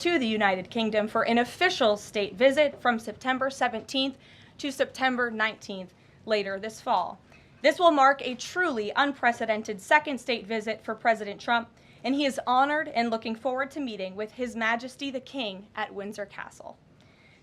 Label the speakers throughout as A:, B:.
A: to the United Kingdom for an official state visit from September 17th to September 19th later this fall. This will mark a truly unprecedented second state visit for President Trump, and he is honored and looking forward to meeting with His Majesty the King at Windsor Castle.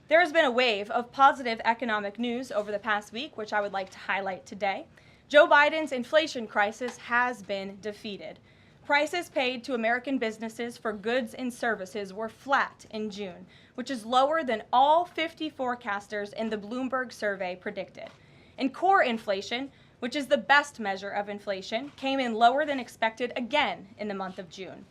A: There has been a wave of positive economic news over the past week, which I would like to highlight today. Joe Biden's inflation crisis has been defeated. Prices paid to American businesses for goods and services were flat in June, which is lower than all 50 forecasters in the Bloomberg survey predicted. And core inflation, which is the best measure of inflation, came in lower than expected again in the month of June.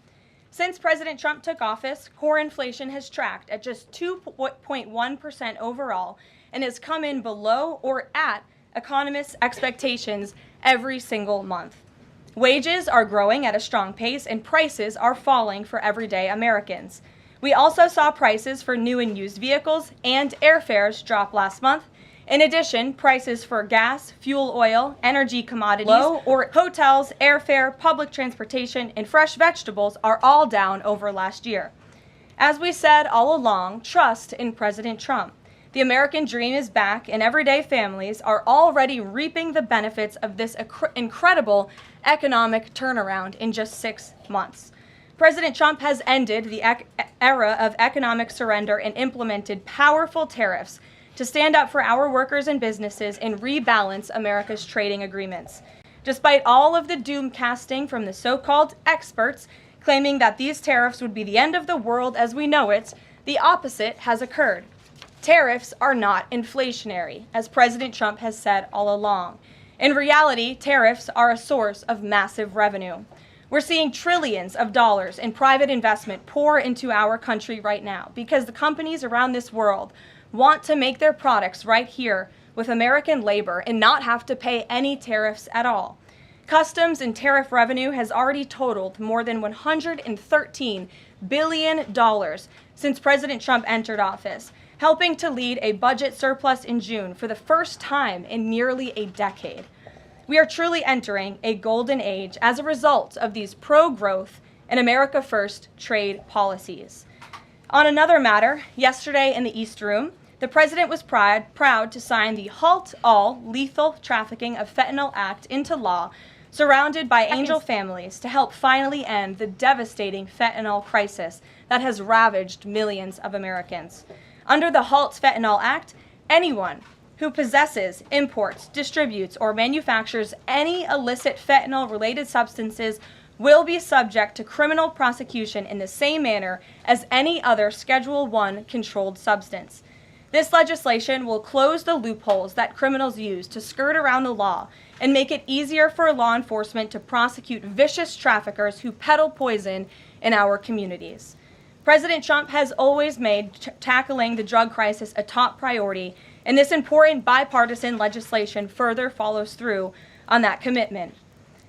A: Since President Trump took office, core inflation has tracked at just 2.1% overall and has come in below or at economists' expectations every single month. Wages are growing at a strong pace and prices are falling for everyday Americans. We also saw prices for new and used vehicles and airfares drop last month. In addition, prices for gas, fuel oil, energy commodities, or hotels, airfare, public transportation, and fresh vegetables are all down over last year. As we said all along, trust in President Trump. The American dream is back, and everyday families are already reaping the benefits of this incredible economic turnaround in just 6 months. President Trump has ended the era of economic surrender and implemented powerful tariffs to stand up for our workers and businesses and rebalance America's trading agreements. Despite all of the doom casting from the so-called experts claiming that these tariffs would be the end of the world as we know it, the opposite has occurred. Tariffs are not inflationary, as President Trump has said all along. In reality, tariffs are a source of massive revenue. We're seeing trillions of dollars in private investment pour into our country right now because the companies around this world want to make their products right here with American labor and not have to pay any tariffs at all. Customs and tariff revenue has already totaled more than $113 billion since President Trump entered office, helping to lead a budget surplus in June for the first time in nearly a decade. We are truly entering a golden age as a result of these pro-growth and America First trade policies. On another matter, yesterday in the East Room, the president was proud to sign the Halt All Lethal Trafficking of Fentanyl Act into law, surrounded by angel families to help finally end the devastating fentanyl crisis that has ravaged millions of Americans. Under the Halt Fentanyl Act, anyone who possesses, imports, distributes, or manufactures any illicit fentanyl-related substances will be subject to criminal prosecution in the same manner as any other Schedule I controlled substance. This legislation will close the loopholes that criminals use to skirt around the law and make it easier for law enforcement to prosecute vicious traffickers who peddle poison in our communities. President Trump has always made tackling the drug crisis a top priority, and this important bipartisan legislation further follows through on that commitment.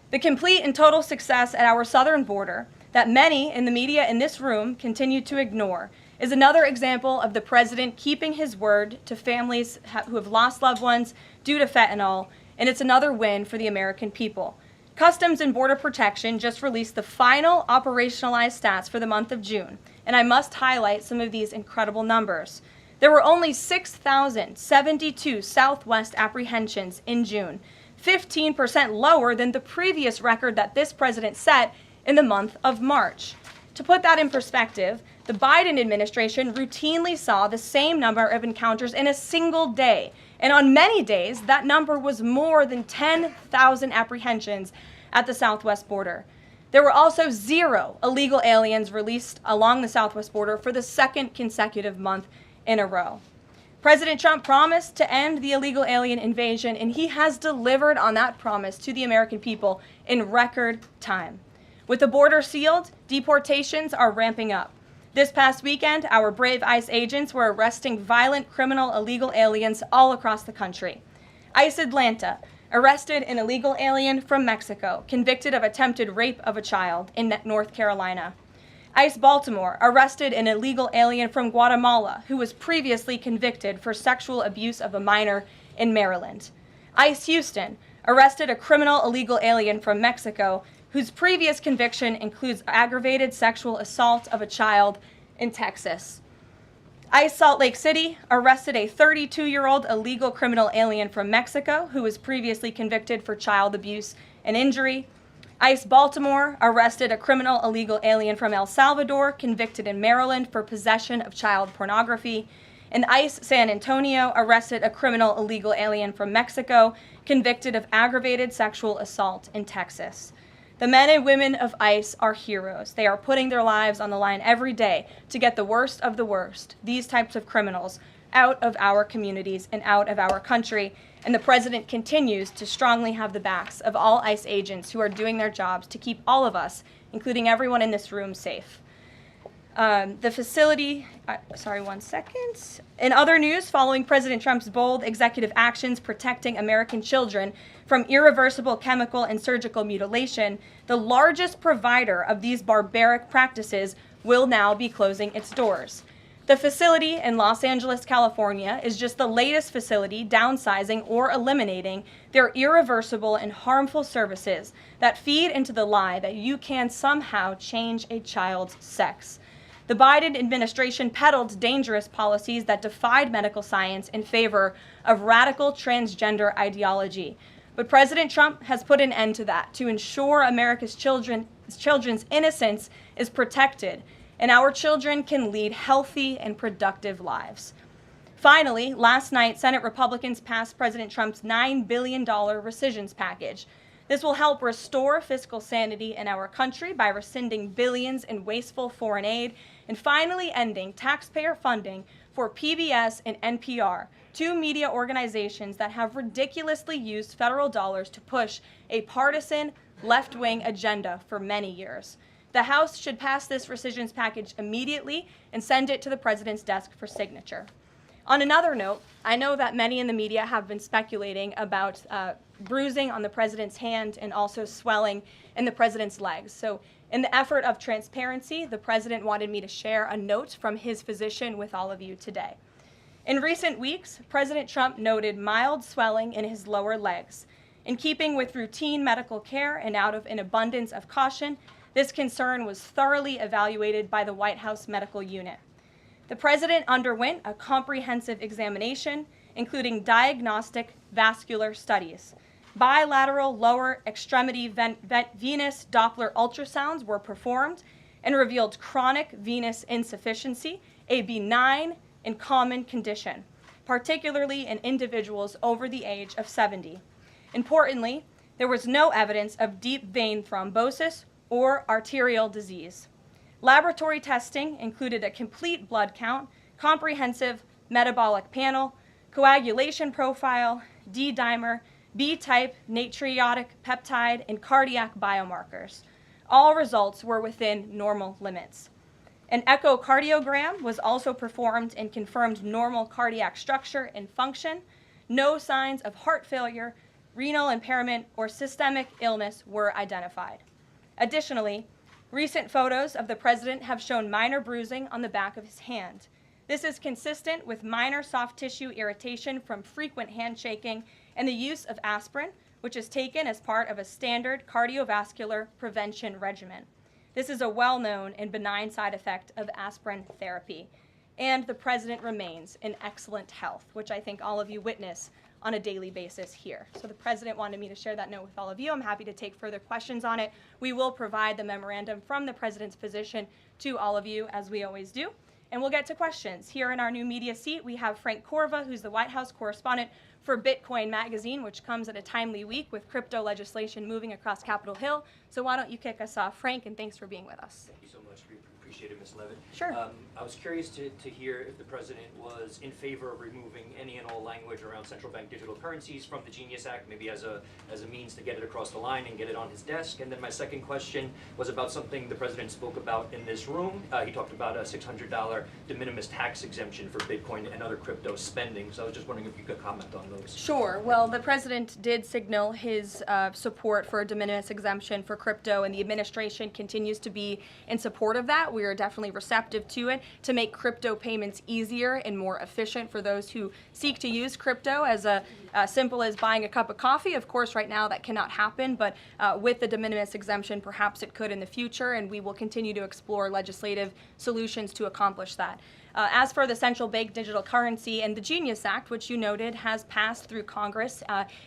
A: The complete and total success at our southern border that many in the media in this room continue to ignore is another example of the president keeping his word to families who have lost loved ones due to fentanyl, and it's another win for the American people. Customs and Border Protection just released the final operationalized stats for the month of June, and I must highlight some of these incredible numbers. There were only 6,072 Southwest apprehensions in June, 15% lower than the previous record that this president set in the month of March. To put that in perspective, the Biden administration routinely saw the same number of encounters in a single day, and on many days, that number was more than 10,000 apprehensions at the Southwest border. There were also 0 illegal aliens released along the Southwest border for the second consecutive month in a row. President Trump promised to end the illegal alien invasion, and he has delivered on that promise to the American people in record time. With the border sealed, deportations are ramping up. This past weekend, our brave ICE agents were arresting violent criminal illegal aliens all across the country. ICE Atlanta arrested an illegal alien from Mexico, convicted of attempted rape of a child in North Carolina. ICE Baltimore arrested an illegal alien from Guatemala who was previously convicted for sexual abuse of a minor in Maryland. ICE Houston arrested a criminal illegal alien from Mexico whose previous conviction includes aggravated sexual assault of a child in Texas. ICE Salt Lake City arrested a 32-year-old illegal criminal alien from Mexico who was previously convicted for child abuse and injury. ICE Baltimore arrested a criminal illegal alien from El Salvador convicted in Maryland for possession of child pornography. And ICE San Antonio arrested a criminal illegal alien from Mexico convicted of aggravated sexual assault in Texas. The men and women of ICE are heroes. They are putting their lives on the line every day to get the worst of the worst, these types of criminals, out of our communities and out of our country. And the president continues to strongly have the backs of all ICE agents who are doing their jobs to keep all of us, including everyone in this room, safe. The facility, one second. In other news, following President Trump's bold executive actions protecting American children from irreversible chemical and surgical mutilation, the largest provider of these barbaric practices will now be closing its doors. The facility in Los Angeles, California, is just the latest facility downsizing or eliminating their irreversible and harmful services that feed into the lie that you can somehow change a child's sex. The Biden administration peddled dangerous policies that defied medical science in favor of radical transgender ideology. But President Trump has put an end to that to ensure America's children's innocence is protected and our children can lead healthy and productive lives. Finally, last night, Senate Republicans passed President Trump's $9 billion recisions package. This will help restore fiscal sanity in our country by rescinding billions in wasteful foreign aid and finally ending taxpayer funding for PBS and NPR, two media organizations that have ridiculously used federal dollars to push a partisan left-wing agenda for many years. The House should pass this rescissions package immediately and send it to the president's desk for signature. On another note, I know that many in the media have been speculating about bruising on the president's hand and also swelling in the president's legs. So in the effort of transparency, the president wanted me to share a note from his physician with all of you today. In recent weeks, President Trump noted mild swelling in his lower legs. In keeping with routine medical care and out of an abundance of caution, this concern was thoroughly evaluated by the White House medical unit. The president underwent a comprehensive examination, including diagnostic vascular studies. Bilateral lower extremity venous Doppler ultrasounds were performed and revealed chronic venous insufficiency, a benign and common condition, particularly in individuals over the age of 70. Importantly, there was no evidence of deep vein thrombosis or arterial disease. Laboratory testing included a complete blood count, comprehensive metabolic panel, coagulation profile, D-dimer, B-type natriuretic peptide, and cardiac biomarkers. All results were within normal limits. An echocardiogram was also performed and confirmed normal cardiac structure and function. No signs of heart failure, renal impairment, or systemic illness were identified. Additionally, recent photos of the president have shown minor bruising on the back of his hand. This is consistent with minor soft tissue irritation from frequent handshaking and the use of aspirin, which is taken as part of a standard cardiovascular prevention regimen. This is a well-known and benign side effect of aspirin therapy. And the president remains in excellent health, which I think all of you witness on a daily basis here. So the president wanted me to share that note with all of you. I'm happy to take further questions on it. We will provide the memorandum from the president's physician to all of you, as we always do. And we'll get to questions. Here in our new media seat, we have Frank Corva, who's the White House correspondent for Bitcoin Magazine, which comes at a timely week with crypto legislation moving across Capitol Hill. So why don't you kick us off, Frank, and thanks for being with us.
B: Thank you so much. We appreciate it, Ms. Leavitt.
A: Sure.
B: I was curious to hear if the president was in favor of removing any and all language around central bank digital currencies from the Genius Act, maybe as a means to get it across the line and get it on his desk. And then my second question was about something the president spoke about in this room. He talked about a $600 de minimis tax exemption for Bitcoin and other crypto spending. So I was just wondering if you could comment on those.
A: Sure. Well, the president did signal his support for a de minimis exemption for crypto, and the administration continues to be in support of that. We are definitely receptive to it. to make crypto payments easier and more efficient for those who seek to use crypto as simple as buying a cup of coffee. Of course, right now that cannot happen, but with the de minimis exemption, perhaps it could in the future, and we will continue to explore legislative solutions to accomplish that. As for the central bank digital currency and the Genius Act, which you noted has passed through Congress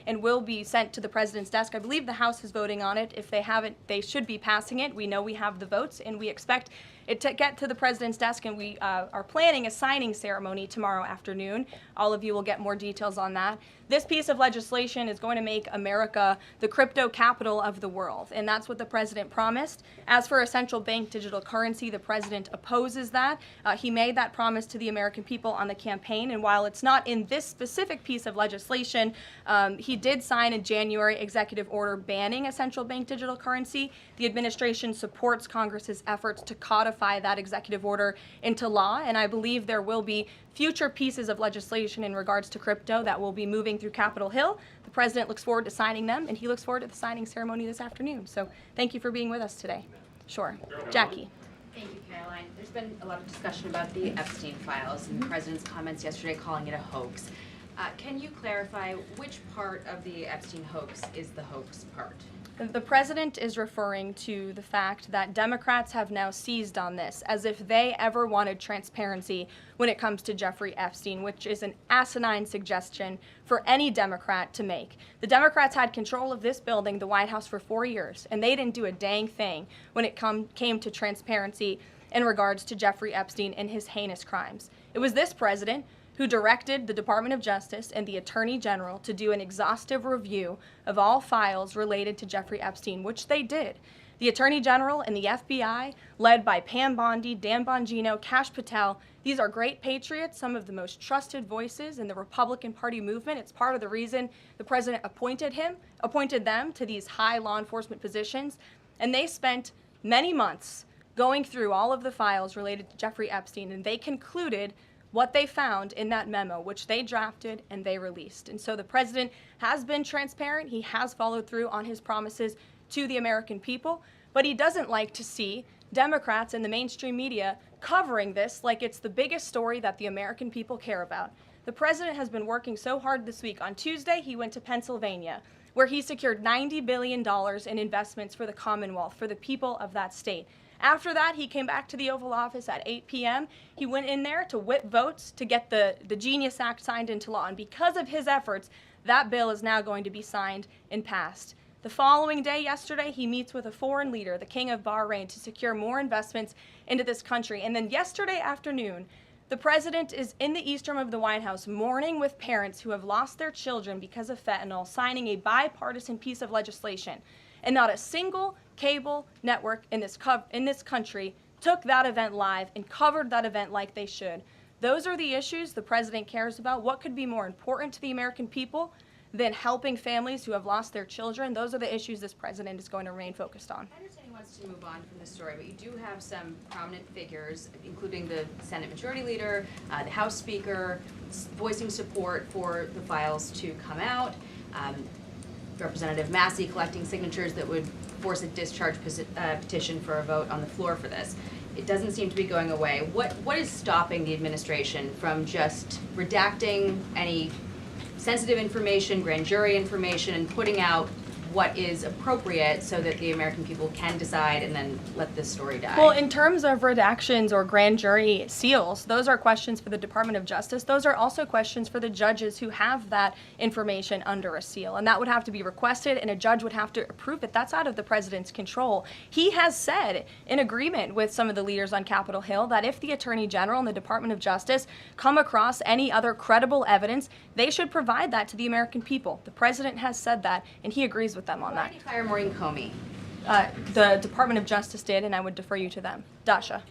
A: and will be sent to the president's desk. I believe the House is voting on it. If they haven't, they should be passing it. We know we have the votes, and we expect it to get to the president's desk, and we are planning a signing ceremony tomorrow afternoon. All of you will get more details on that. This piece of legislation is going to make America the crypto capital of the world, and that's what the president promised. As for a central bank digital currency, the president opposes that. He made that promise to the American people on the campaign, and while it's not in this specific piece of legislation, he did sign a January executive order banning a central bank digital currency. The administration supports Congress's efforts to codify that executive order into law, and I believe there will be future pieces of legislation in regards to crypto that will be moving through Capitol Hill. The president looks forward to signing them, and he looks forward to the signing ceremony this afternoon. So thank you for being with us today. Sure. Jackie.
C: Thank you, Caroline. There's been a lot of discussion about the Epstein files and the president's comments yesterday calling it a hoax. Can you clarify which part of the Epstein hoax is the hoax part?
A: The president is referring to the fact that Democrats have now seized on this as if they ever wanted transparency when it comes to Jeffrey Epstein, which is an asinine suggestion for any Democrat to make. The Democrats had control of this building, the White House, for 4 years, and they didn't do a dang thing when it came to transparency in regards to Jeffrey Epstein and his heinous crimes. It was this president who directed the Department of Justice and the Attorney General to do an exhaustive review of all files related to Jeffrey Epstein, which they did. The Attorney General and the FBI, led by Pam Bondi, Dan Bongino, Kash Patel, these are great patriots, some of the most trusted voices in the Republican Party movement. It's part of the reason the president appointed them to these high law enforcement positions, and they spent many months going through all of the files related to Jeffrey Epstein, and they concluded what they found in that memo, which they drafted and they released. And so the president has been transparent. He has followed through on his promises to the American people, but he doesn't like to see Democrats and the mainstream media covering this like it's the biggest story that the American people care about. The president has been working so hard this week. On Tuesday, he went to Pennsylvania, where he secured $90 billion in investments for the Commonwealth, for the people of that state. After that, he came back to the Oval Office at 8 p.m. He went in there to whip votes to get the Genius Act signed into law. And because of his efforts, that bill is now going to be signed and passed. The following day, yesterday, he meets with a foreign leader, the King of Bahrain, to secure more investments into this country. And then yesterday afternoon, the president is in the East Room of the White House mourning with parents who have lost their children because of fentanyl, signing a bipartisan piece of legislation. And not a single cable network in this country took that event live and covered that event like they should. Those are the issues the president cares about. What could be more important to the American people than helping families who have lost their children? Those are the issues this president is going to remain focused on.
C: I understand he wants to move on from this story, but you do have some prominent figures, including the Senate Majority Leader, the House Speaker, voicing support for the files to come out. Representative Massey collecting signatures that would force a discharge petition for a vote on the floor for this. It doesn't seem to be going away. What is stopping the administration from just redacting any sensitive information, grand jury information, and putting out what is appropriate so that the American people can decide and then let this story die?
A: Well, in terms of redactions or grand jury seals, those are questions for the Department of Justice. Those are also questions for the judges who have that information under a seal. And that would have to be requested, and a judge would have to approve it. That's out of the president's control. He has said, in agreement with some of the leaders on Capitol Hill, that if the Attorney General and the Department of Justice come across any other credible evidence, they should provide that to the American people. The president has said that, and he agrees with them on that.
C: Why did you fire Maureen Comey?
A: The Department of Justice did, and I would defer you to them. Dasha.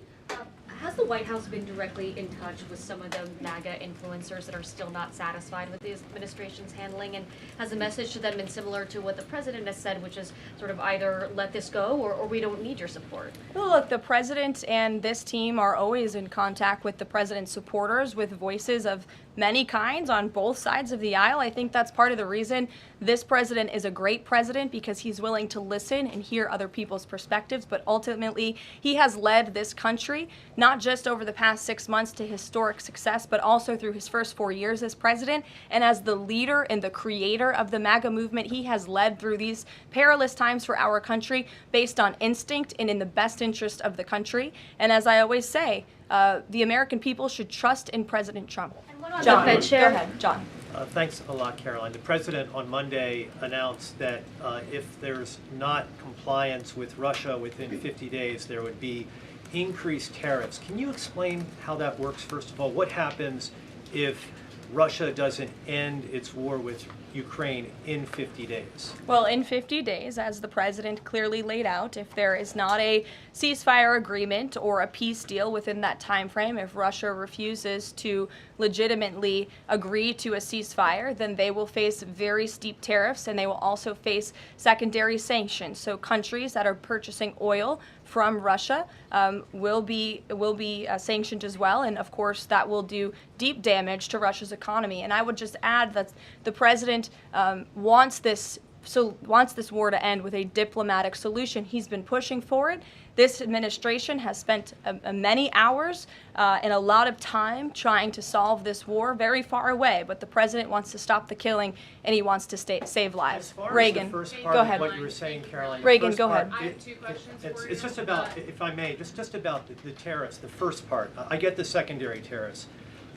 D: Has the White House been directly in touch with some of the MAGA influencers that are still not satisfied with the administration's handling? And has the message to them been similar to what the president has said, which is sort of either let this go or we don't need your support?
A: Well, look, the president and this team are always in contact with the president's supporters, with voices of many kinds on both sides of the aisle. I think that's part of the reason this president is a great president, because he's willing to listen and hear other people's perspectives. But ultimately, he has led this country not not just over the past 6 months to historic success, but also through his first 4 years as president. And as the leader and the creator of the MAGA movement, he has led through these perilous times for our country based on instinct and in the best interest of the country. And as I always say, the American people should trust in President Trump. John,
D: Fed Chair.
A: go ahead, John.
E: Thanks a lot, Karoline. The president on Monday announced that if there's not compliance with Russia within 50 days, there would be increased tariffs. Can you explain how that works, first of all? What happens if Russia doesn't end its war with Ukraine in 50 days?
A: Well, in 50 days, as the president clearly laid out, if there is not a ceasefire agreement or a peace deal within that time frame, if Russia refuses to legitimately agree to a ceasefire, then they will face very steep tariffs, and they will also face secondary sanctions. So countries that are purchasing oil from Russia will be sanctioned as well, and of course that will do deep damage to Russia's economy. And I would just add that the president wants this war to end with a diplomatic solution. He's been pushing for it. This administration has spent many hours and a lot of time trying to solve this war very far away, but the president wants to stop the killing and he wants to save lives.
E: As far
A: Reagan,
E: as the first part
A: go
E: of
A: ahead.
E: what you were saying, Caroline.
A: Reagan,
E: the first
A: go
E: part,
A: ahead.
F: I have two questions for
E: It's
F: you.
E: just about, if I may, just about the tariffs, the first part. I get the secondary tariffs,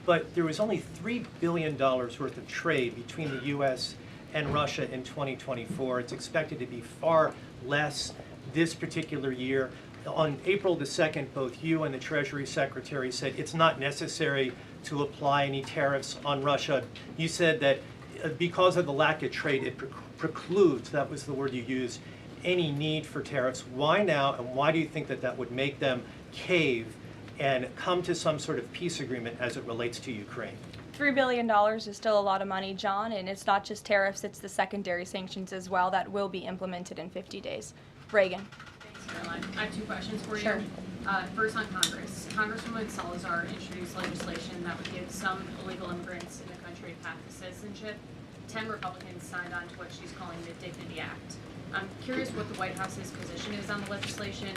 E: but there was only $3 billion worth of trade between the U.S. and Russia in 2024. It's expected to be far less this particular year. On April the 2nd, both you and the Treasury Secretary said it's not necessary to apply any tariffs on Russia. You said that because of the lack of trade, it precludes, that was the word you used, any need for tariffs. Why now, and why do you think that that would make them cave and come to some sort of peace agreement as it relates to Ukraine?
A: $3 billion is still a lot of money, John, and it's not just tariffs, it's the secondary sanctions as well that will be implemented in 50 days. Reagan.
F: Thanks, Caroline. I have two questions for
A: Sure.
F: you. First on Congress. Congresswoman Salazar introduced legislation that would give some illegal immigrants in the country a path to citizenship. 10 Republicans signed on to what she's calling the Dignity Act. I'm curious what the White House's position is on the legislation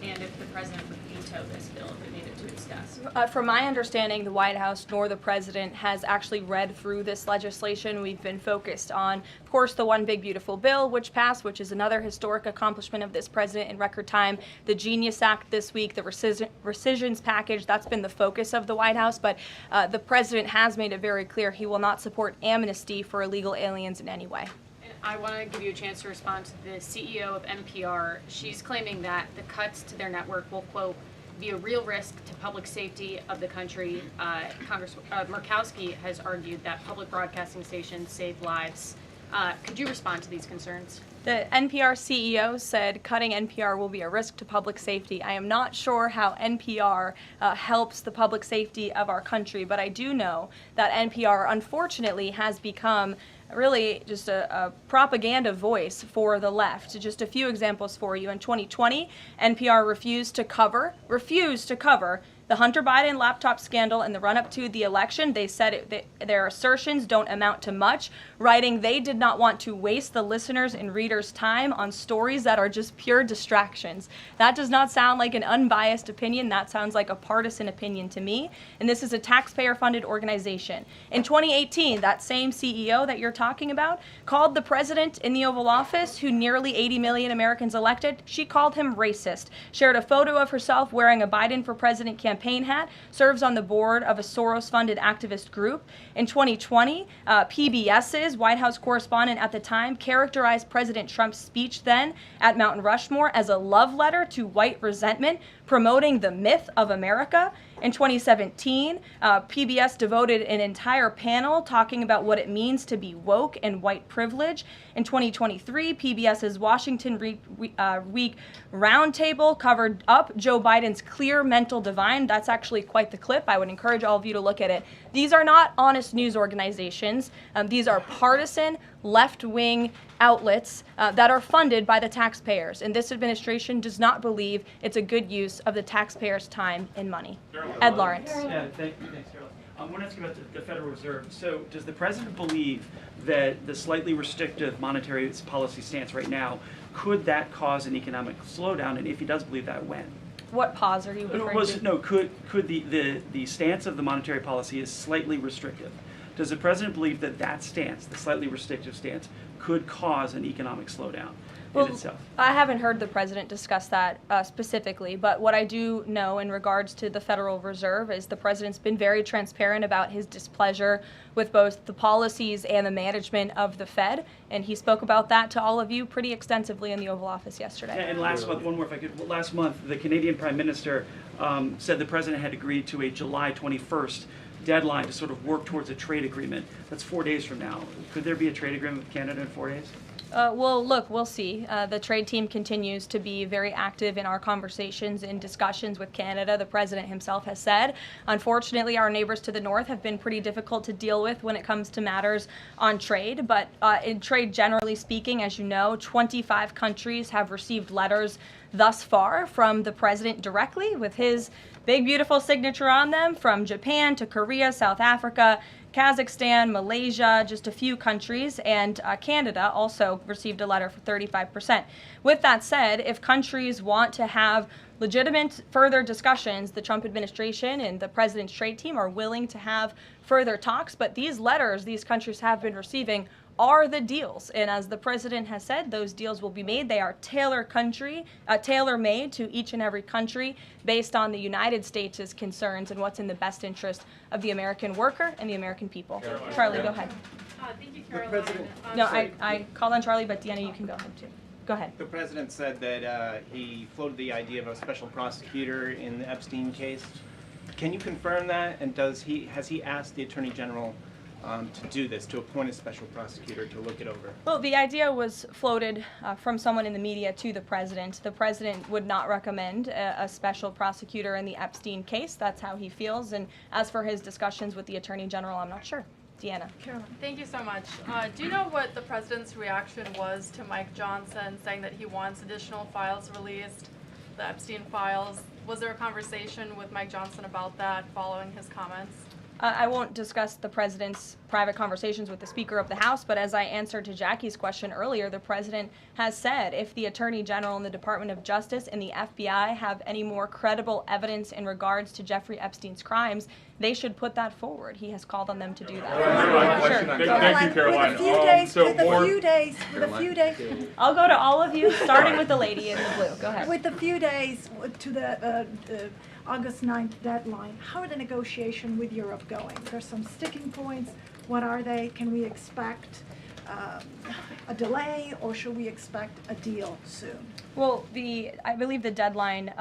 F: and if the president would veto this bill if it needed to discuss.
A: From my understanding, the White House nor the president has actually read through this legislation. We've been focused on, of course, the One Big Beautiful Bill, which passed, which is another historic accomplishment of this president in record time. The Genius Act this week, the recisions package, that's been the focus of the White House. But the president has made it very clear he will not support amnesty for illegal aliens in any way.
F: I want to give you a chance to respond to the CEO of NPR. She's claiming that the cuts to their network will, quote, be a real risk to public safety of the country. Murkowski has argued that public broadcasting stations save lives. Could you respond to these concerns?
A: The NPR CEO said cutting NPR will be a risk to public safety. I am not sure how NPR helps the public safety of our country, but I do know that NPR, unfortunately, has become really just a propaganda voice for the left. Just a few examples for you. In 2020, NPR refused to cover the Hunter Biden laptop scandal in the run-up to the election. They said their assertions don't amount to much, writing they did not want to waste the listeners' and readers' time on stories that are just pure distractions. That does not sound like an unbiased opinion. That sounds like a partisan opinion to me. And this is a taxpayer-funded organization. In 2018, that same CEO that you're talking about called the president in the Oval Office, who nearly 80 million Americans elected, she called him racist, shared a photo of herself wearing a Biden for President campaign hat, serves on the board of a Soros-funded activist group. In 2020, PBS's White House correspondent at the time characterized President Trump's speech then at Mount Rushmore as a love letter to white resentment, promoting the myth of America. In 2017, PBS devoted an entire panel talking about what it means to be woke and white privilege. In 2023, PBS's Washington Week Roundtable covered up Joe Biden's clear mental divide. That's actually quite the clip. I would encourage all of you to look at it. These are not honest news organizations. These are partisan, left-wing outlets that are funded by the taxpayers. And this administration does not believe it's a good use of the taxpayers' time and money. Ed Lawrence.
G: Yeah, thanks, Carol. I want to ask you about the Federal Reserve. So does the president believe that the slightly restrictive monetary policy stance right now, could that cause an economic slowdown? And if he does believe that, when?
A: What pause are you referring to?
G: No, could the stance of the monetary policy is slightly restrictive? Does the president believe that that stance, the slightly restrictive stance, could cause an economic slowdown in itself?
A: I haven't heard the president discuss that specifically, but what I do know in regards to the Federal Reserve is the president's been very transparent about his displeasure with both the policies and the management of the Fed, and he spoke about that to all of you pretty extensively in the Oval Office yesterday.
G: Yeah, and last month, one more if I could, last month the Canadian Prime Minister said the president had agreed to a July 21st deadline to sort of work towards a trade agreement. That's 4 days from now. Could there be a trade agreement with Canada in 4 days?
A: Well, look, we'll see. The trade team continues to be very active in our conversations and discussions with Canada. The president himself has said, unfortunately, our neighbors to the north have been pretty difficult to deal with when it comes to matters on trade. But in trade, generally speaking, as you know, 25 countries have received letters thus far from the president directly with his big, beautiful signature on them, from Japan to Korea, South Africa, Kazakhstan, Malaysia, just a few countries, and Canada also received a letter for 35%. With that said, if countries want to have legitimate further discussions, the Trump administration and the president's trade team are willing to have further talks, but these letters these countries have been receiving are the deals. And as the president has said, those deals will be made. They are tailor-made to each and every country based on the United States' concerns and what's in the best interest of the American worker and the American people.
H: Caroline.
A: Charlie, go ahead.
F: Thank you,
H: The
F: Caroline.
H: president-
A: No, I called on Charlie, but Deanna, you can go ahead too. Go ahead.
H: The president said that he floated the idea of a special prosecutor in the Epstein case. Can you confirm that? And has he asked the Attorney General to do this, to appoint a special prosecutor to look it over?
A: Well, the idea was floated from someone in the media to the president. The president would not recommend a special prosecutor in the Epstein case. That's how he feels. And as for his discussions with the Attorney General, I'm not sure. Deanna.
I: Caroline. Thank you so much. Do you know what the president's reaction was to Mike Johnson saying that he wants additional files released, the Epstein files? Was there a conversation with Mike Johnson about that following his comments?
A: I won't discuss the president's private conversations with the Speaker of the House, but as I answered to Jackie's question earlier, the president has said if the Attorney General and the Department of Justice and the FBI have any more credible evidence in regards to Jeffrey Epstein's crimes, they should put that forward. He has called on them to do that.
I: Sure.
J: Thank you, Caroline.
K: With a few days,
A: I'll go to all of you, starting with the lady in the blue. Go ahead.
K: with a few days to the August 9th deadline, how are the negotiations with Europe going? There's some sticking points. What are they? Can we expect a delay, or should we expect a deal soon?
A: Well, I believe the deadline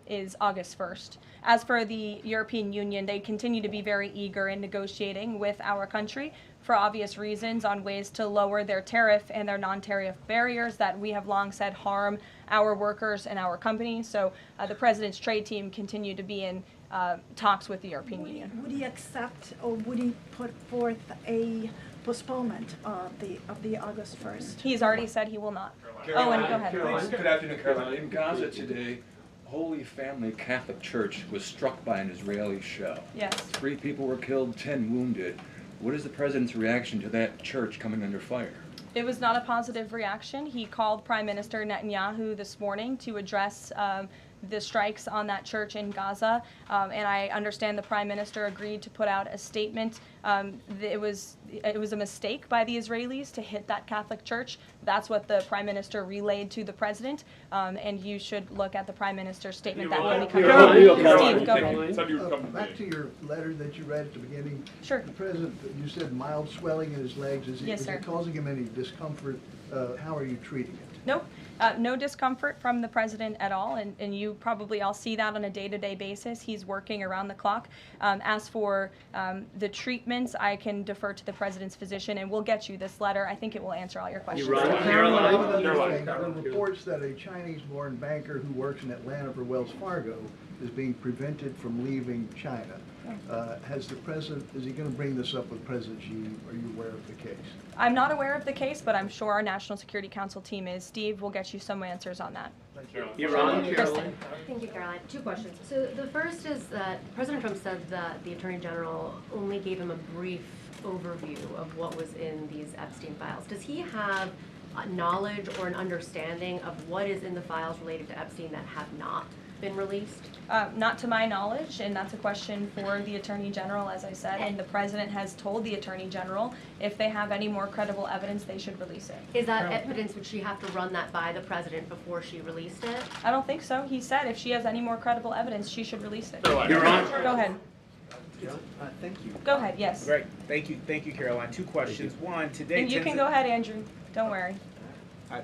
A: is August 1st. As for the European Union, they continue to be very eager in negotiating with our country for obvious reasons on ways to lower their tariff and their non-tariff barriers that we have long said harm our workers and our companies. So the president's trade team continue to be in talks with the European Union.
K: Would he accept, or would he put forth a postponement of the August 1st?
A: He's already said he will not.
J: Caroline,
A: Owen, go ahead.
J: Caroline, good afternoon, Caroline. In Gaza today, Holy Family Catholic Church was struck by an Israeli shell.
A: Yes.
J: 3 people were killed, 10 wounded. What is the president's reaction to that church coming under fire?
A: It was not a positive reaction. He called Prime Minister Netanyahu this morning to address the strikes on that church in Gaza, and I understand the Prime Minister agreed to put out a statement. It was a mistake by the Israelis to hit that Catholic church. That's what the Prime Minister relayed to the President, and you should look at the Prime Minister's statement that will be coming out. Steve, go ahead.
L: Back to your letter that you read at the beginning.
A: Sure.
L: The president, you said mild swelling in his legs.
A: Yes,
L: is
A: sir.
L: it causing him any discomfort? How are you treating it?
A: Nope. No discomfort from the president at all, and you probably all see that on a day-to-day basis. He's working around the clock. As for the treatments, I can defer to the president's physician, and we'll get you this letter. I think it will answer all your questions.
L: There are reports that a Chinese-born banker who works in Atlanta for Wells Fargo is being prevented from leaving China. Has the president, is he going to bring this up with President Xi? Are you aware of the case?
A: I'm not aware of the case, but I'm sure our National Security Council team is. Steve, we'll get you some answers on that.
L: Caroline.
D: Thank you, Caroline. 2 questions. So the first is that President Trump said that the Attorney General only gave him a brief overview of what was in these Epstein files. Does he have knowledge or an understanding of what is in the files related to Epstein that have not
M: been released?
A: Not to my knowledge, and that's a question for the Attorney General, as I said, and the President has told the Attorney General if they have any more credible evidence, they should release it.
M: Is that evidence, would she have to run that by the President before she released it?
A: I don't think so. He said if she has any more credible evidence, she should release it.
N: Your Honor.
A: Go ahead.
N: Thank you.
A: Go ahead, yes.
N: Great, thank you, Caroline. Two questions. One, today.
A: And you can go ahead, Andrew. Don't worry.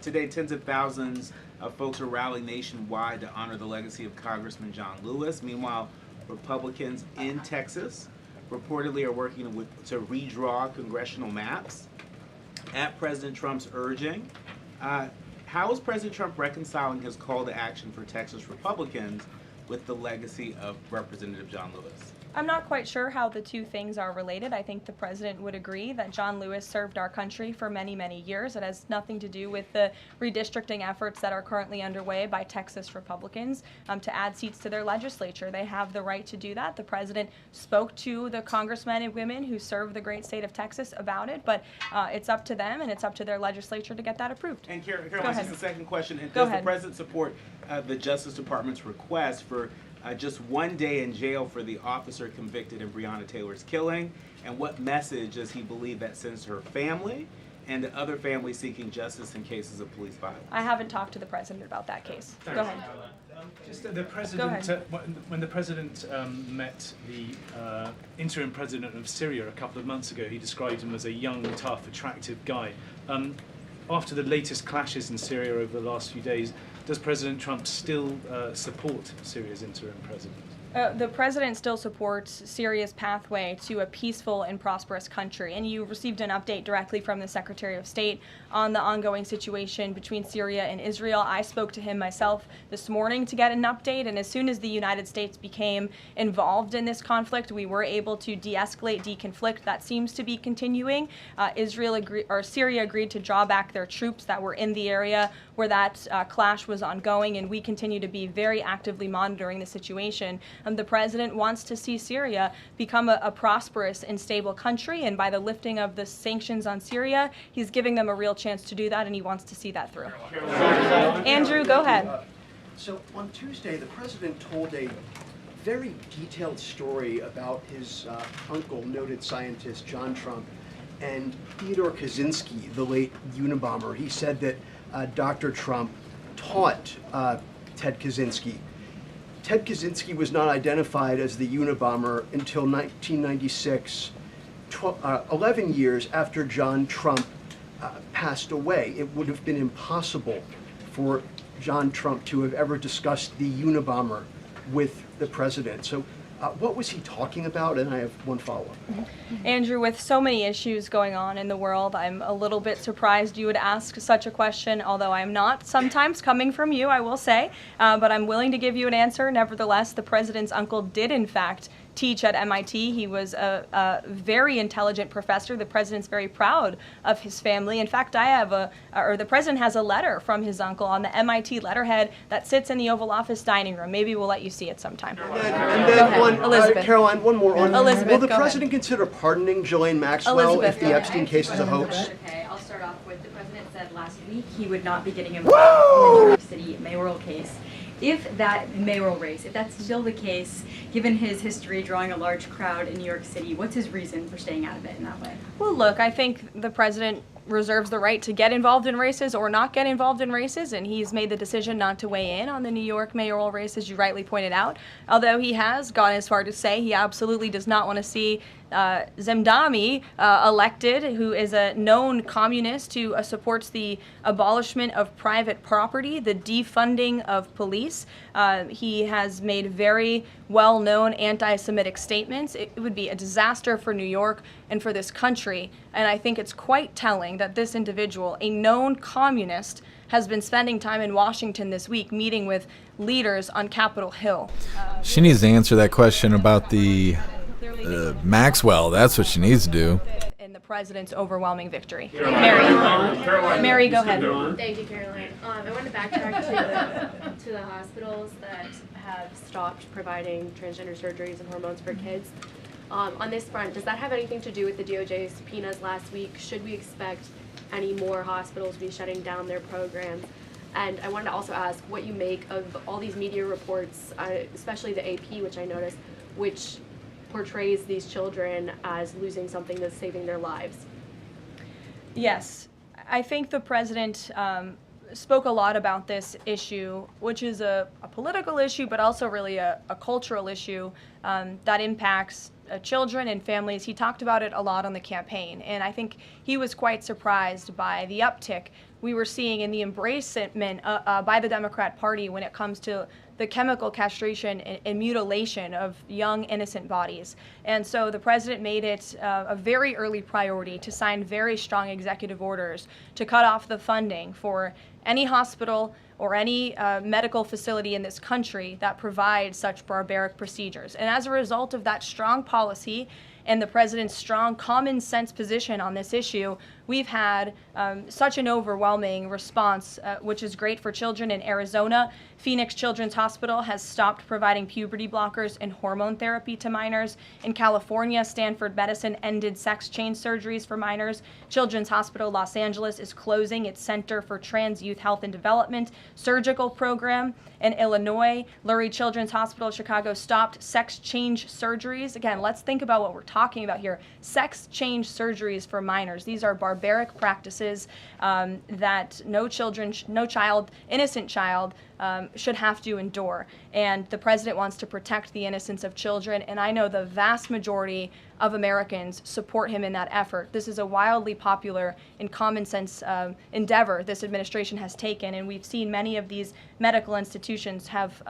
N: Today, tens of thousands of folks are rallying nationwide to honor the legacy of Congressman John Lewis. Meanwhile, Republicans in Texas reportedly are working to redraw congressional maps at President Trump's urging. How is President Trump reconciling his call to action for Texas Republicans with the legacy of Representative John Lewis?
A: I'm not quite sure how the two things are related. I think the President would agree that John Lewis served our country for many, many years. It has nothing to do with the redistricting efforts that are currently underway by Texas Republicans to add seats to their legislature. They have the right to do that. The President spoke to the congressmen and women who serve the great state of Texas about it, but it's up to them and it's up to their legislature to get that approved.
N: And Caroline, just a second question.
A: Go
N: Does
A: ahead.
N: the President support the Justice Department's request for just 1 day in jail for the officer convicted in Breonna Taylor's killing? And what message does he believe that sends to her family and to other families seeking justice in cases of police violence?
A: I haven't talked to the President about that case. Go ahead.
O: Just the President, when the President met the interim President of Syria a couple of months ago, he described him as a young, tough, attractive guy. After the latest clashes in Syria over the last few days, does President Trump still support Syria's interim president?
A: The President still supports Syria's pathway to a peaceful and prosperous country, and you received an update directly from the Secretary of State on the ongoing situation between Syria and Israel. I spoke to him myself this morning to get an update, and as soon as the United States became involved in this conflict, we were able to de-escalate, deconflict. That seems to be continuing. Syria agreed to draw back their troops that were in the area where that clash was ongoing, and we continue to be very actively monitoring the situation. The President wants to see Syria become a prosperous and stable country, and by the lifting of the sanctions on Syria, he's giving them a real chance to do that, and he wants to see that through. Andrew, go ahead.
P: So on Tuesday, the President told a very detailed story about his uncle, noted scientist John Trump, and Theodore Kaczynski, the late Unabomber. He said that Dr. Trump taught Ted Kaczynski. Ted Kaczynski was not identified as the Unabomber until 1996, 11 years after John Trump passed away. It would have been impossible for John Trump to have ever discussed the Unabomber with the President. So what was he talking about? And I have one follow-up.
A: Andrew, with so many issues going on in the world, I'm a little bit surprised you would ask such a question, although I'm not sometimes coming from you, I will say, but I'm willing to give you an answer. Nevertheless, the President's uncle did, in fact, teach at MIT. He was a very intelligent professor. The President's very proud of his family. In fact, the President has a letter from his uncle on the MIT letterhead that sits in the Oval Office dining room. Maybe we'll let you see it sometime.
P: And then
A: Elizabeth.
P: Caroline, one more on.
A: Elizabeth,
P: will the
A: go
P: President consider pardoning Ghislaine Maxwell
A: Elizabeth,
P: if the Epstein case is a hoax?
Q: Okay, I'll start off with the President said last week he would not be getting involved in the New York City mayoral case. If that mayoral race, if that's still the case, given his history drawing a large crowd in New York City, what's his reason for staying out of it in that way?
A: Well, look, I think the President reserves the right to get involved in races or not get involved in races, and he's made the decision not to weigh in on the New York mayoral race, as you rightly pointed out, although he has gone as far to say he absolutely does not want to see Zemdami elected, who is a known communist who supports the abolishment of private property, the defunding of police. He has made very well-known anti-Semitic statements. It would be a disaster for New York and for this country, and I think it's quite telling that this individual, a known communist, has been spending time in Washington this week meeting with leaders on Capitol Hill.
R: She needs to answer that question about the Maxwell. That's what she needs to do.
A: In the President's overwhelming victory. Mary, go ahead.
S: Thank you, Caroline. I want to backtrack to the hospitals that have stopped providing transgender surgeries and hormones for kids. On this front, does that have anything to do with the DOJ's subpoenas last week? Should we expect any more hospitals to be shutting down their programs? And I wanted to also ask what you make of all these media reports, especially the AP, which I noticed, which portrays these children as losing something that's saving their lives.
A: Yes, I think the president spoke a lot about this issue, which is a political issue, but also really a cultural issue that impacts children and families. He talked about it a lot on the campaign, and I think he was quite surprised by the uptick we were seeing in the embracement by the Democrat Party when it comes to the chemical castration and mutilation of young, innocent bodies. And so the president made it a very early priority to sign very strong executive orders to cut off the funding for any hospital or any medical facility in this country that provides such barbaric procedures. And as a result of that strong policy and the president's strong common sense position on this issue, we've had such an overwhelming response, which is great for children in Arizona. Phoenix Children's Hospital has stopped providing puberty blockers and hormone therapy to minors. In California, Stanford Medicine ended sex change surgeries for minors. Children's Hospital Los Angeles is closing its Center for Trans Youth Health and Development surgical program. In Illinois, Lurie Children's Hospital Chicago stopped sex change surgeries. Again, let's think about what we're talking about here. Sex change surgeries for minors. These are barbaric practices that no child, innocent child, should have to endure. And the president wants to protect the innocence of children, and I know the vast majority of Americans support him in that effort. This is a wildly popular and common sense endeavor this administration has taken, and we've seen many of these medical institutions have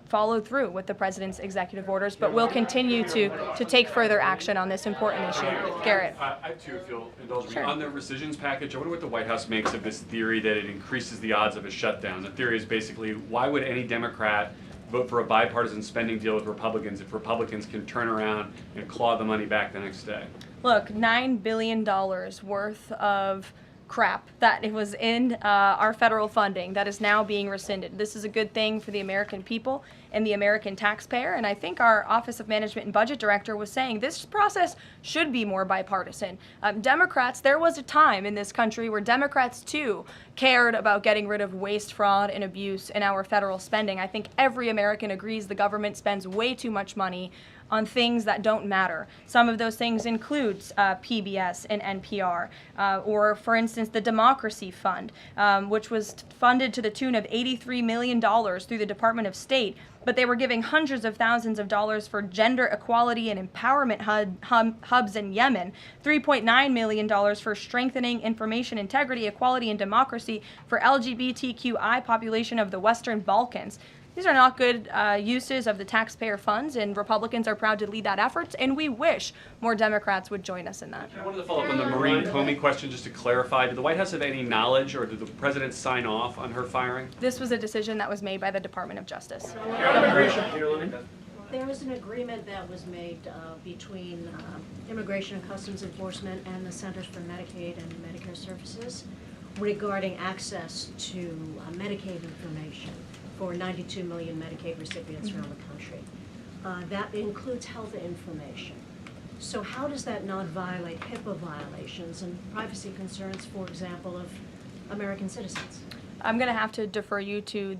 A: followed through with the president's executive orders, but will continue to take further action on this important issue. Garrett.
T: I too, if you'll indulge me.
A: Sure.
T: On the rescissions package, I wonder what the White House makes of this theory that it increases the odds of a shutdown. The theory is basically, why would any Democrat vote for a bipartisan spending deal with Republicans if Republicans can turn around and claw the money back the next day?
A: Look, $9 billion worth of crap that it was in our federal funding that is now being rescinded. This is a good thing for the American people and the American taxpayer, and I think our Office of Management and Budget Director was saying this process should be more bipartisan. Democrats, there was a time in this country where Democrats too cared about getting rid of waste, fraud, and abuse in our federal spending. I think every American agrees the government spends way too much money on things that don't matter. Some of those things include PBS and NPR, or for instance, the Democracy Fund, which was funded to the tune of $83 million through the Department of State, but they were giving hundreds of thousands of dollars for gender equality and empowerment hubs in Yemen, $3.9 million for strengthening information integrity, equality, and democracy for LGBTQI population of the Western Balkans. These are not good uses of the taxpayer funds, and Republicans are proud to lead that effort, and we wish more Democrats would join us in that.
T: I wanted to follow up on the Maureen Comey question just to clarify. Did the White House have any knowledge, or did the president sign off on her firing?
A: This was a decision that was made by the Department of Justice.
U: There was an agreement that was made between Immigration and Customs Enforcement and the Centers for Medicaid and Medicare Services regarding access to Medicaid information for 92 million Medicaid recipients around the country. That includes health information. So how does that not violate HIPAA violations and privacy concerns, for example, of American citizens?
A: I'm going to have to defer you to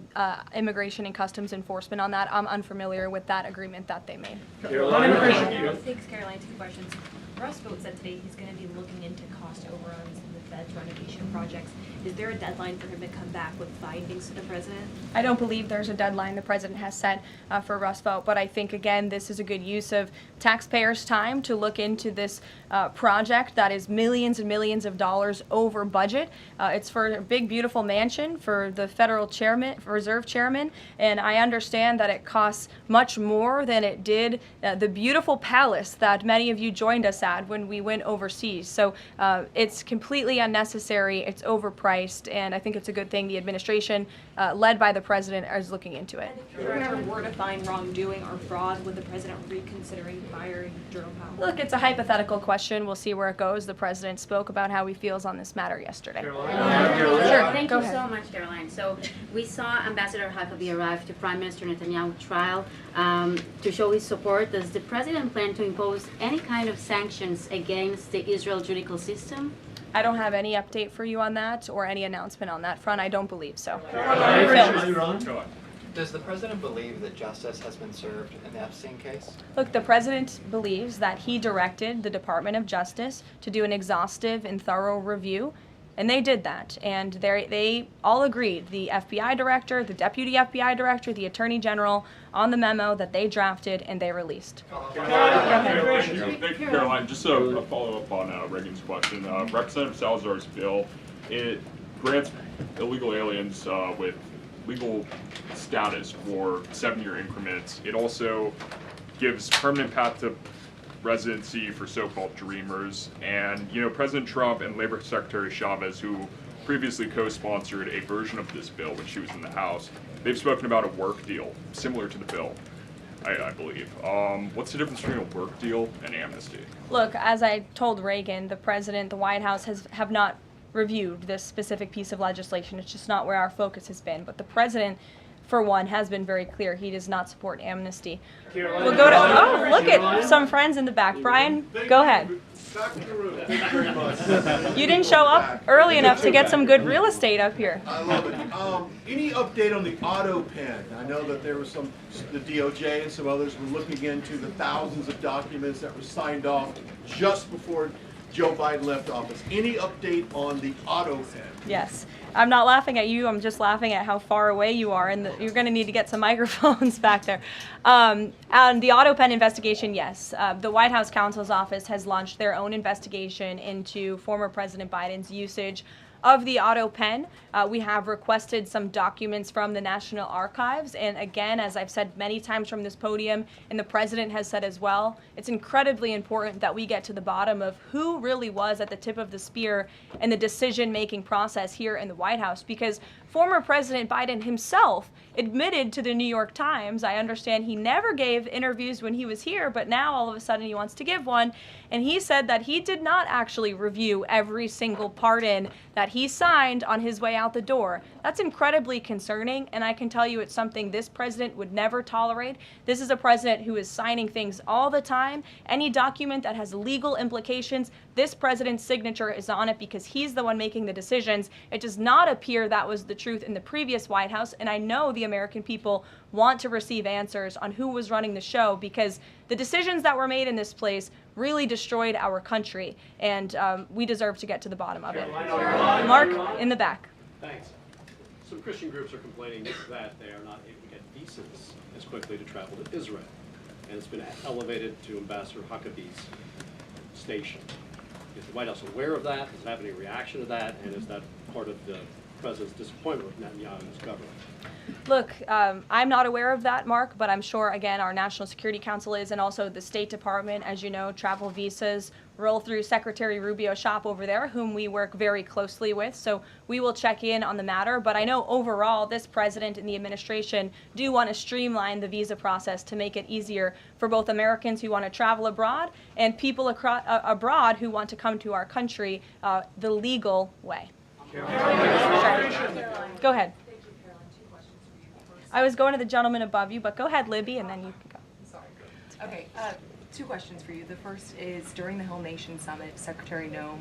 A: Immigration and Customs Enforcement on that. I'm unfamiliar with that agreement that they made.
D: Thanks, Caroline. 2 questions. Russ Vought said today he's going to be looking into cost overruns in the Fed's renovation projects. Is there a deadline for him to come back with findings to the president?
A: I don't believe there's a deadline the president has set for Russ Vought, but I think, again, this is a good use of taxpayers' time to look into this project that is millions and millions of dollars over budget. It's for a big, beautiful mansion for the federal chairman, reserve chairman, and I understand that it costs much more than it did the beautiful palace that many of you joined us at when we went overseas. So it's completely unnecessary, it's overpriced, and I think it's a good thing the administration, led by the president, is looking into it.
D: If there ever were to find wrongdoing or fraud, would the president reconsidering firing Jerome Powell?
A: Look, it's a hypothetical question. We'll see where it goes. The president spoke about how he feels on this matter yesterday.
V: Sure.
A: Thank
V: you so much, Caroline. So we saw Ambassador Huckabee arrive to Prime Minister Netanyahu's trial to show his support. Does the president plan to impose any kind of sanctions against the Israel judicial system?
A: I don't have any update for you on that or any announcement on that front. I don't believe so.
B: Does the president believe that justice has been served in the Epstein case?
A: Look, the president believes that he directed the Department of Justice to do an exhaustive and thorough review, and they did that. And they all agreed, the FBI director, the deputy FBI director, the attorney general, on the memo that they drafted and they released.
C: Thank you, Caroline. Just a follow-up on Reagan's question. Representative Salazar's bill, it grants illegal aliens with legal status for 7-year increments. It also gives permanent path to residency for so-called dreamers. And, you know, President Trump and Labor Secretary Chavez, who previously co-sponsored a version of this bill when she was in the House, they've spoken about a work deal similar to the bill, I believe. What's the difference between a work deal and amnesty?
A: Look, as I told Reagan, the president, the White House have not reviewed this specific piece of legislation. It's just not where our focus has been. But the president, for one, has been very clear he does not support amnesty. We'll go to, look at some friends in the back. Brian, go ahead. You didn't show up early enough to get some good real estate up here.
W: I love it. Any update on the auto pen? I know that there was the DOJ and some others were looking into the thousands of documents that were signed off just before Joe Biden left office. Any update on the auto pen?
A: Yes. I'm not laughing at you. I'm just laughing at how far away you are, and you're going to need to get some microphones back there. And the auto pen investigation, yes. The White House counsel's office has launched their own investigation into former President Biden's usage of the auto pen. We have requested some documents from the National Archives, and again, as I've said many times from this podium, and the president has said as well, it's incredibly important that we get to the bottom of who really was at the tip of the spear in the decision-making process here in the White House, because former President Biden himself admitted to the New York Times, I understand he never gave interviews when he was here, but now all of a sudden he wants to give one, and he said that he did not actually review every single pardon that he signed on his way out the door. That's incredibly concerning, and I can tell you it's something this president would never tolerate. This is a president who is signing things all the time. Any document that has legal implications, this president's signature is on it because he's the one making the decisions. It does not appear that was the truth in the previous White House, and I know the American people want to receive answers on who was running the show, because the decisions that were made in this place really destroyed our country, and we deserve to get to the bottom of it. Mark, in the back.
X: Thanks. Some Christian groups are complaining that they are not able to get visas as quickly to travel to Israel, and it's been elevated to Ambassador Huckabee's station. Is the White House aware of that? Does it have any reaction to that? And is that part of the president's disappointment with Netanyahu's government?
A: Look, I'm not aware of that, Mark, but I'm sure, again, our National Security Council is, and also the State Department. As you know, travel visas roll through Secretary Rubio's shop over there, whom we work very closely with, so we will check in on the matter. But I know overall this president and the administration do want to streamline the visa process to make it easier for both Americans who want to travel abroad and people abroad who want to come to our country the legal way. Sure. Go ahead. I was going to the gentleman above you, but go ahead, Libby, and then you can go.
Y: Sorry. Okay, 2 questions for you. The first is, during the Whole Nation Summit, Secretary Noem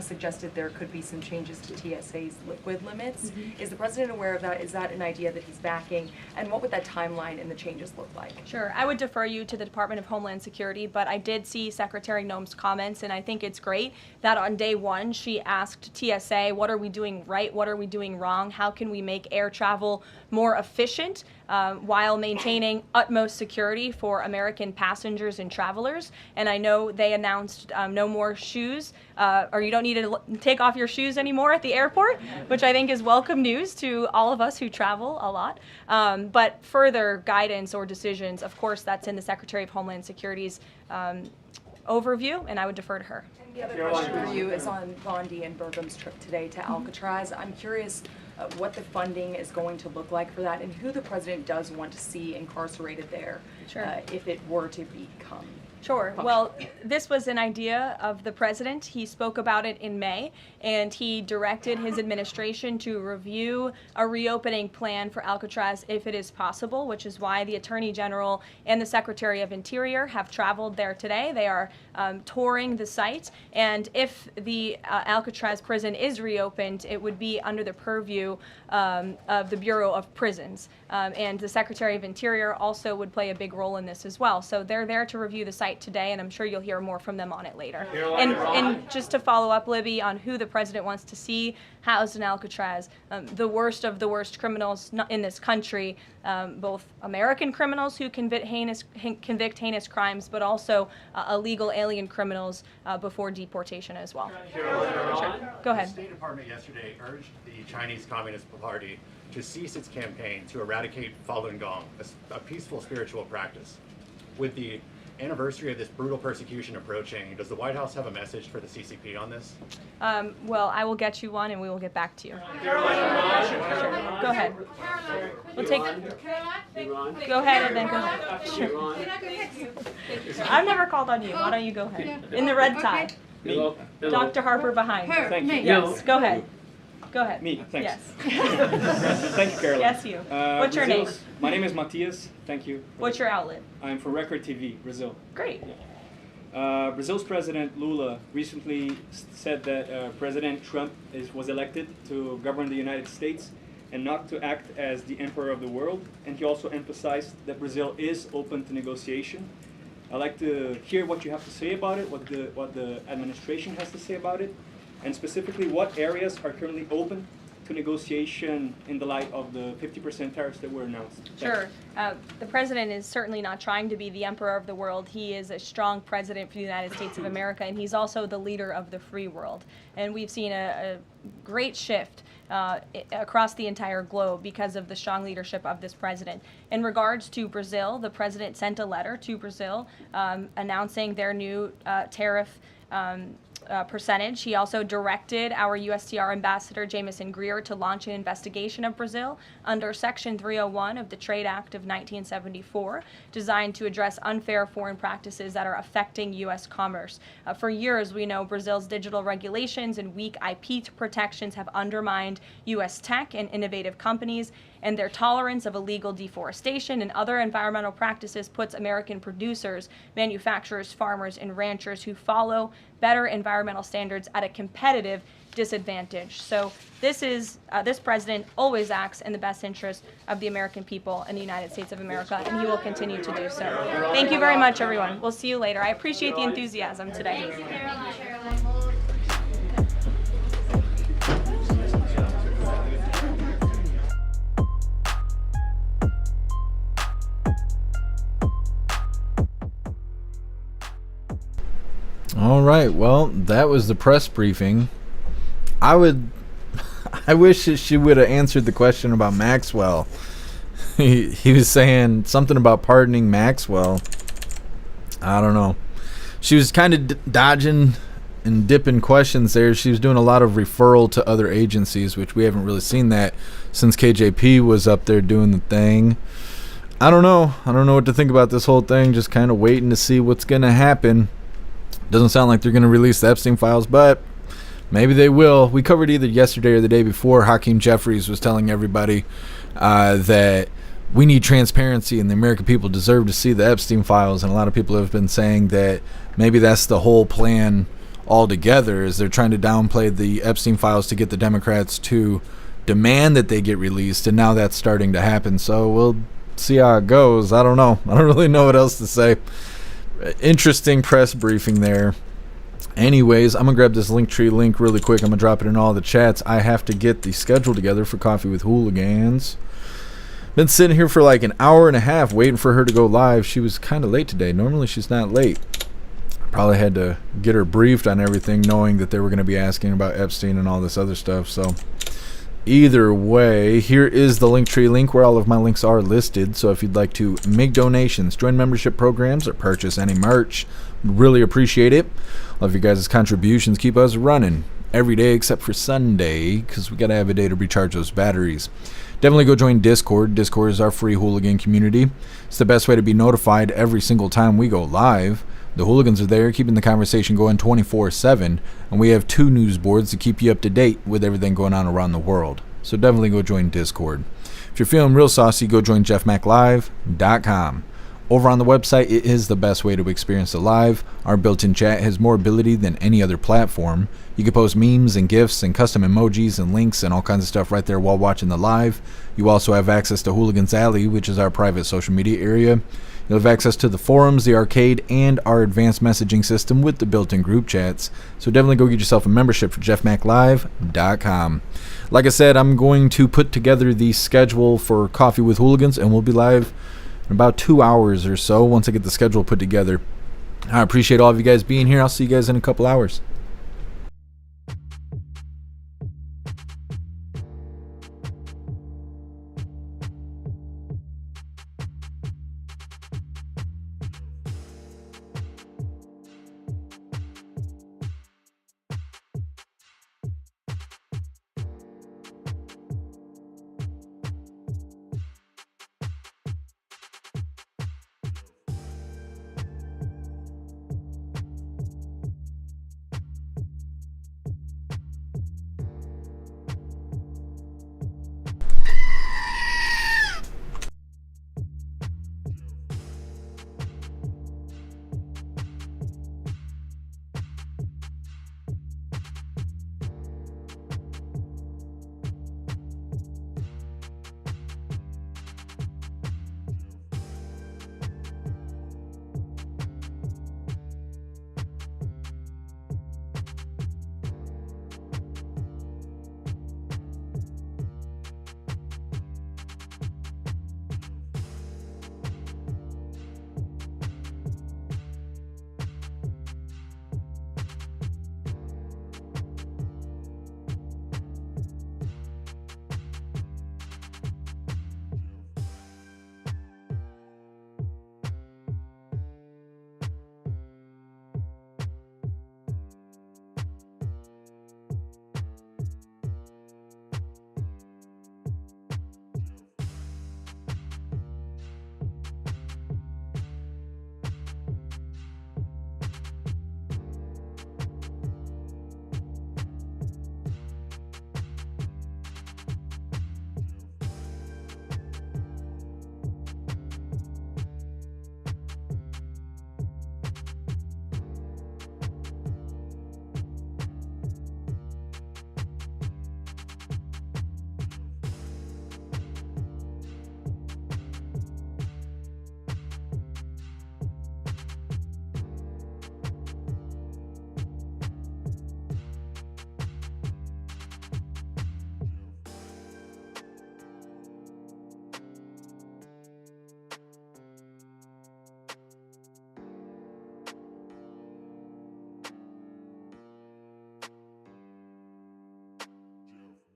Y: suggested there could be some changes to TSA's liquid limits.
A: Mm-hmm.
Y: Is the president aware of that? Is that an idea that he's backing? And what would that timeline and the changes look like?
A: Sure. I would defer you to the Department of Homeland Security, but I did see Secretary Noem's comments, and I think it's great that on day one she asked TSA, what are we doing right? What are we doing wrong? How can we make air travel more efficient while maintaining utmost security for American passengers and travelers? And I know they announced no more shoes, or you don't need to take off your shoes anymore at the airport, which I think is welcome news to all of us who travel a lot. But further guidance or decisions, of course, that's in the Secretary of Homeland Security's overview, and I would defer to her.
Y: And the other question for you is on Bondi and Burgum's trip today to Alcatraz. I'm curious what the funding is going to look like for that, and who the president does want to see incarcerated there,
A: Sure.
Y: if it were to become
A: Sure. Well, this was an idea of the president. He spoke about it in May, and he directed his administration to review a reopening plan for Alcatraz if it is possible, which is why the Attorney General and the Secretary of Interior have traveled there today. They are touring the site, and if the Alcatraz prison is reopened, it would be under the purview of the Bureau of Prisons, and the Secretary of Interior also would play a big role in this as well. So they're there to review the site today, and I'm sure you'll hear more from them on it later. And just to follow up, Libby, on who the president wants to see housed in Alcatraz, the worst of the worst criminals in this country, both American criminals who convict heinous crimes, but also illegal alien criminals before deportation as well. Sure. Go ahead.
E: The State Department yesterday urged the Chinese Communist Party to cease its campaign to eradicate Falun Gong, a peaceful spiritual practice. With the anniversary of this brutal persecution approaching, does the White House have a message for the CCP on this?
A: Well, I will get you one, and we will get back to you. Sure. Go ahead. We'll take. Go ahead, and then go ahead. Sure. I've never called on you. Why don't you go ahead? In the red tie.
F: Hello.
A: Dr. Harper behind.
F: Thank you.
A: Yes. Go ahead. Go ahead.
F: Me, thanks.
A: Yes.
F: Thank you, Caroline.
A: Yes, you. What's your name?
F: My name is Matias. Thank you.
A: What's your outlet?
F: I'm for Record TV, Brazil.
A: Great.
F: Brazil's President Lula recently said that President Trump was elected to govern the United States and not to act as the emperor of the world. And he also emphasized that Brazil is open to negotiation. I'd like to hear what you have to say about it, what the administration has to say about it, and specifically what areas are currently open to negotiation in the light of the 50% tariffs that were announced.
A: Sure. The president is certainly not trying to be the emperor of the world. He is a strong president for the United States of America, and he's also the leader of the free world. And we've seen a great shift across the entire globe because of the strong leadership of this president. In regards to Brazil, the president sent a letter to Brazil announcing their new tariff percentage. He also directed our USTR ambassador, Jameson Greer, to launch an investigation of Brazil under Section 301 of the Trade Act of 1974, designed to address unfair foreign practices that are affecting U.S. commerce. For years, we know Brazil's digital regulations and weak IP protections have undermined U.S. tech and innovative companies, and their tolerance of illegal deforestation and other environmental practices puts American producers, manufacturers, farmers, and ranchers who follow better environmental standards at a competitive disadvantage. So this president always acts in the best interest of the American people and the United States of America, and he will continue to do so. Thank you very much, everyone. We'll see you later. I appreciate the enthusiasm today.
R: All right, well, that was the press briefing. I wish that she would have answered the question about Maxwell. He was saying something about pardoning Maxwell. I don't know. She was kind of dodging and dipping questions there. She was doing a lot of referral to other agencies, which we haven't really seen that since KJP was up there doing the thing. I don't know. I don't know what to think about this whole thing. Just kind of waiting to see what's going to happen. Doesn't sound like they're going to release the Epstein files, but maybe they will. We covered either yesterday or the day before. Hakeem Jeffries was telling everybody that we need transparency and the American people deserve to see the Epstein files. And a lot of people have been saying that maybe that's the whole plan altogether, is they're trying to downplay the Epstein files to get the Democrats to demand that they get released. And now that's starting to happen. So we'll see how it goes. I don't know. I don't really know what else to say. Interesting press briefing there. Anyways, I'm going to grab this Linktree link really quick. I'm going to drop it in all the chats. I have to get the schedule together for Coffee with Hooligans. Been sitting here for like an hour and a half waiting for her to go live. She was kind of late today. Normally she's not late. Probably had to get her briefed on everything, knowing that they were going to be asking about Epstein and all this other stuff. So either way, here is the Linktree link where all of my links are listed. So if you'd like to make donations, join membership programs, or purchase any merch, really appreciate it. Love you guys' contributions. Keep us running every day except for Sunday, because we got to have a day to recharge those batteries. Definitely go join Discord. Discord is our free hooligan community. It's the best way to be notified every single time we go live. The Hooligans are there, keeping the conversation going 24/7, and we have 2 news boards to keep you up to date with everything going on around the world. So definitely go join Discord. If you're feeling real saucy, go join jeffmaclive.com. Over on the website, it is the best way to experience the live. Our built-in chat has more ability than any other platform. You can post memes and GIFs and custom emojis and links and all kinds of stuff right there while watching the live. You also have access to Hooligans Alley, which is our private social media area. You'll have access to the forums, the arcade, and our advanced messaging system with the built-in group chats. So definitely go get yourself a membership for jeffmaclive.com. Like I said, I'm going to put together the schedule for Coffee with Hooligans, and we'll be live in about 2 hours or so once I get the schedule put together. I appreciate all of you guys being here. I'll see you guys in a couple hours.